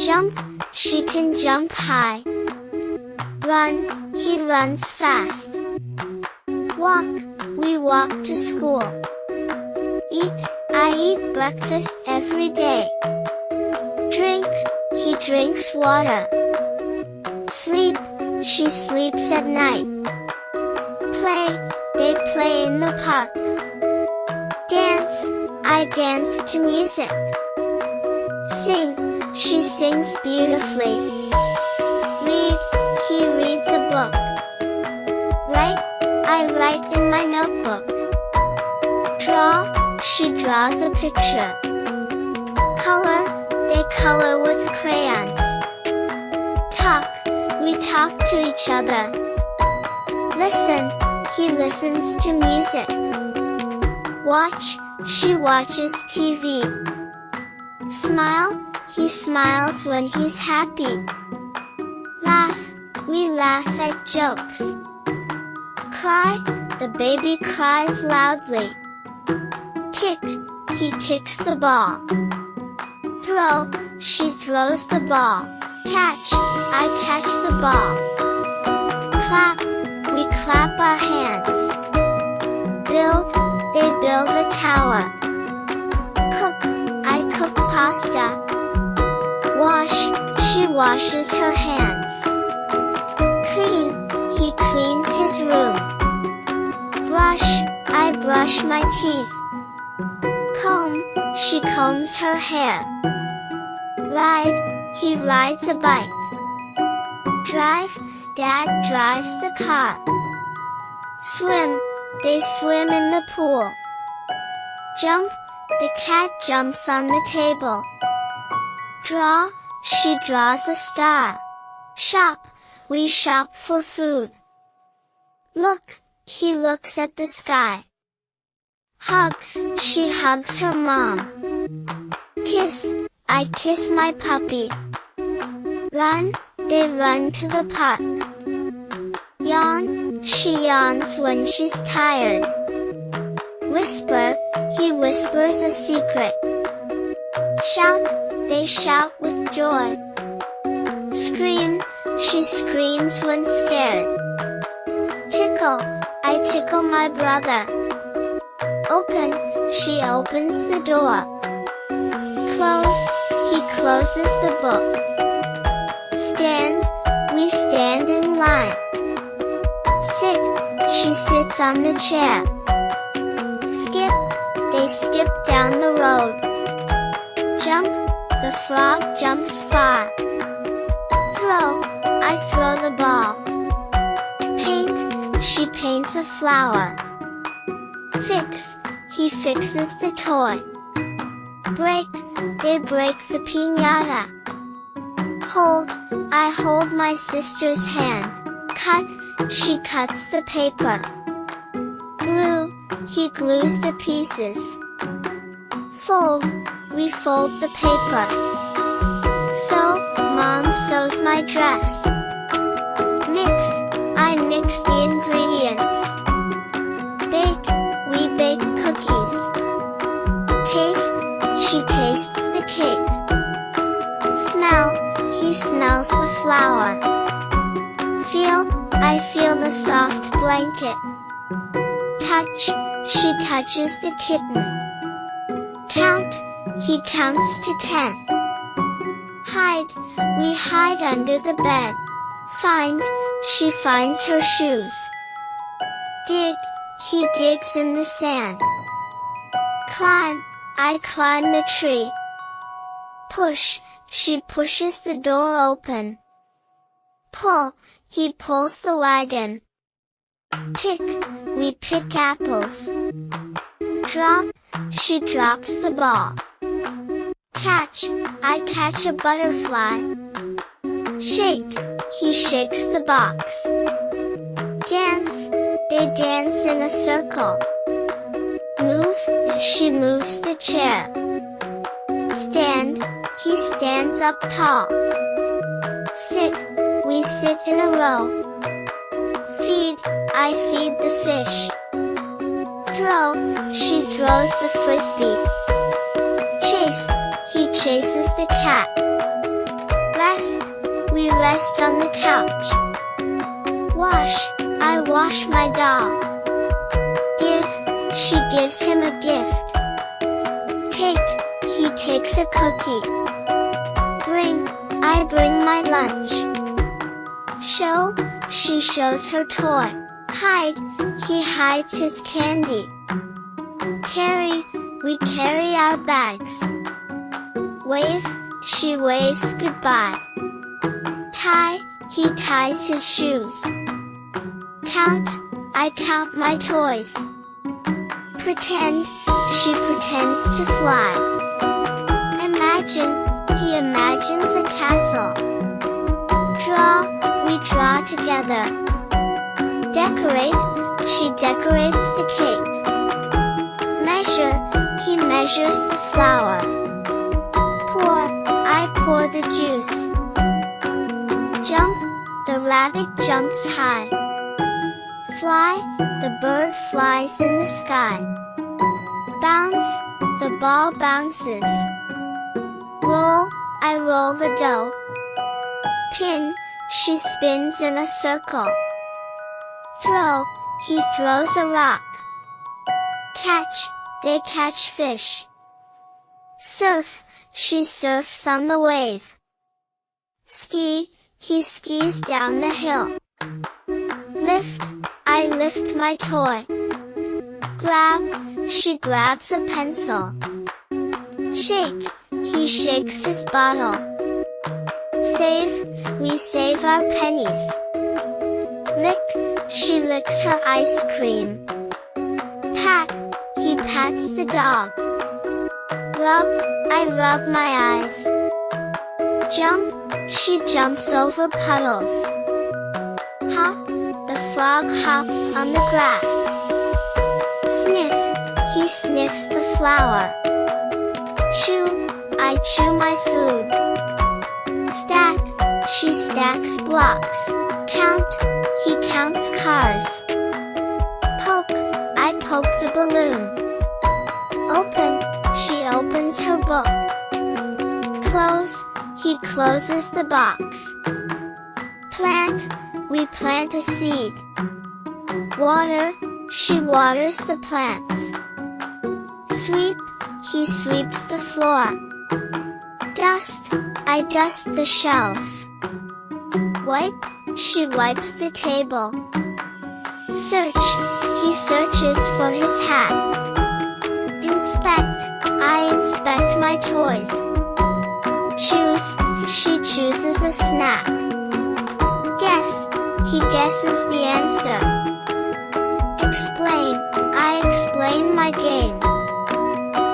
Jump, she can jump high. Run, he runs fast. Walk, we walk to school. Eat, I eat breakfast every day. Drink, he drinks water. Sleep, she sleeps at night. Play, they play in the park. Dance, I dance to music. Sing, she sings beautifully. Read, he reads a book. Write, I write in my notebook. Draw, she draws a picture. Color, they color with crayons. Talk, we talk to each other. Listen, he listens to music. Watch, she watches TV. Smile, he smiles when he's happy. Laugh, we laugh at jokes. Cry, the baby cries loudly. Kick, he kicks the ball. Throw, she throws the ball. Catch, I catch the ball. Clap, we clap our hands. Build, they build a tower. Cook, I cook pasta. Wash, she washes her hands. Clean, he cleans his room. Brush, I brush my teeth. Comb, she combs her hair. Ride, he rides a bike. Drive, Dad drives the car. Swim, they swim in the pool. Jump, the cat jumps on the table. Draw, she draws a star. Shop, we shop for food. Look, he looks at the sky. Hug, she hugs her mom. Kiss, I kiss my puppy. Run, they run to the park. Yawn, she yawns when she's tired. Whisper, he whispers a secret. Shout, they shout with joy. Scream, she screams when scared. Tickle, I tickle my brother. Open, she opens the door. Close, he closes the book. Stand, we stand in line. Sit, she sits on the chair. Skip, they skip down the road. Jump, the frog jumps far. Throw, I throw the ball. Paint, she paints a flower. Fix, he fixes the toy. Break, they break the piñata. Hold, I hold my sister's hand. Cut, she cuts the paper. Glue, he glues the pieces. Fold, we fold the paper. Sew, Mom sews my dress. Mix, I mix the ingredients. Bake, we bake cookies. Taste, she tastes the cake. Smell, he smells the flower. Feel, I feel the soft blanket. Touch, she touches the kitten. Count, he counts to 10. Hide, we hide under the bed. Find, she finds her shoes. Dig, he digs in the sand. Climb, I climb the tree. Push, she pushes the door open. Pull, he pulls the wagon. Pick, we pick apples. Drop, she drops the ball. Catch, I catch a butterfly. Shake, he shakes the box. Dance, they dance in a circle. Move, she moves the chair. Stand, he stands up tall. Sit, we sit in a row. Feed, I feed the fish. Throw, she throws the frisbee. Chase, he chases the cat. Rest, we rest on the couch. Wash, I wash my doll. Give, she gives him a gift. Take, he takes a cookie. Bring, I bring my lunch. Show, she shows her toy. Hide, he hides his candy. Carry, we carry our bags. Wave, she waves goodbye. Tie, he ties his shoes. Count, I count my toys. Pretend, she pretends to fly. Imagine, he imagines a castle. Draw, we draw together. Decorate, she decorates the cake. Measure, he measures the flour. Pour, I pour the juice. Jump, the rabbit jumps high. Fly, the bird flies in the sky. Bounce, the ball bounces. Roll, I roll the dough. Pin, she spins in a circle. Throw, he throws a rock. Catch, they catch fish. Surf, she surfs on the wave. Ski, he skis down the hill. Lift, I lift my toy. Grab, she grabs a pencil. Shake, he shakes his bottle. Save, we save our pennies. Lick, she licks her ice cream. Pat, he pats the dog. Rub, I rub my eyes. Jump, she jumps over puddles. Hop, the frog hops on the grass. Sniff, he sniffs the flower. Chew, I chew my food. Stack, she stacks blocks. Count, he counts cars. Poke, I poke the balloon. Open, she opens her book. Close, he closes the box. Plant, we plant a seed. Water, she waters the plants. Sweep, he sweeps the floor. Dust, I dust the shelves. Wipe, she wipes the table. Search, he searches for his hat. Inspect, I inspect my toys. Choose, she chooses a snack. Guess, he guesses the answer. Explain, I explain my game.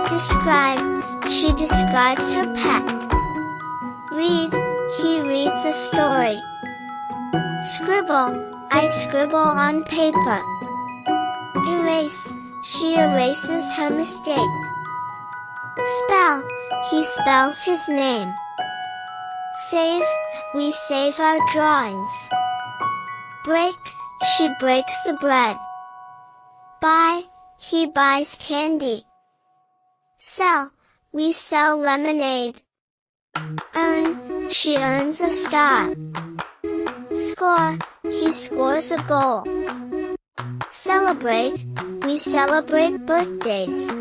Describe, she describes her pet. Read, he reads a story. Scribble, I scribble on paper. Erase, she erases her mistake. Spell, he spells his name. Save, we save our drawings. Break, she breaks the bread. Buy, he buys candy. Sell, we sell lemonade. Earn, she earns a star. Score, he scores a goal. Celebrate, we celebrate birthdays.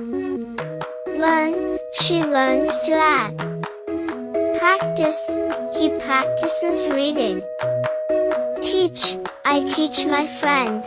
Learn, she learns to add. Practice, he practices reading. Teach, I teach my friend.